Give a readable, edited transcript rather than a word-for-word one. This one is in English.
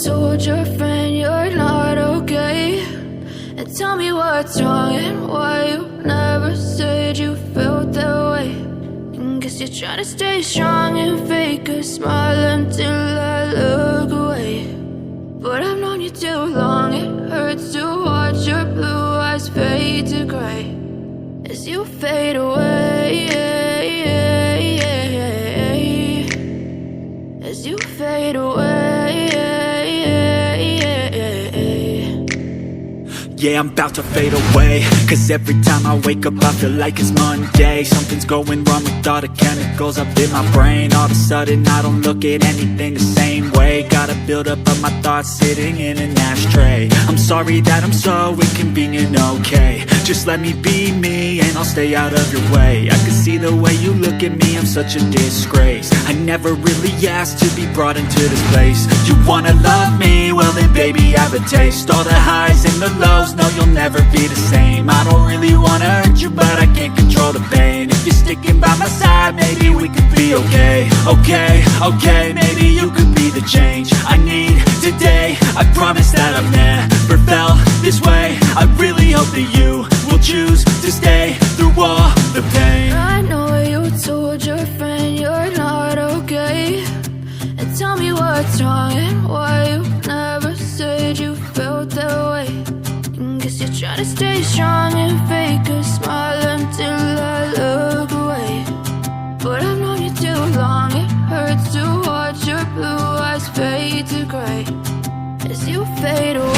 told your friend you're not okay? And tell me what's wrong and why you never said you felt that way. And guess you're trying to stay strong and fake a smile until I look away. But I've known you too long, it hurts to watch your blue eyes fade to gray as you fade away, as you fade away. Yeah, I'm about to fade away, cause every time I wake up I feel like it's Monday. Something's going wrong with all the chemicals up in my brain. All of a sudden I don't look at anything the same way. Got a buildup of my thoughts sitting in an ashtray. I'm sorry that I'm so inconvenient, okay? Just let me be me and I'll stay out of your way. I can see the way you look at me, I'm such a disgrace. I never really asked to be brought into this place. You wanna love me? Well then baby have a taste. All the highs and the lows, no you'll never be the same. I don't really wanna hurt you but I can't control the pain. If you're sticking by my side maybe we could be okay. Okay, maybe you could be the change I need today. I promise that I've never felt this way. I really hope that you will choose to stay through all the pain. I know you told your friend you're not okay. And tell me what's wrong and why you never said you felt that way. And guess you're trying to stay strong and fake a smile until I look away. But I've known you too long, it hurts to watch your blue eyes fade to gray as you fade away.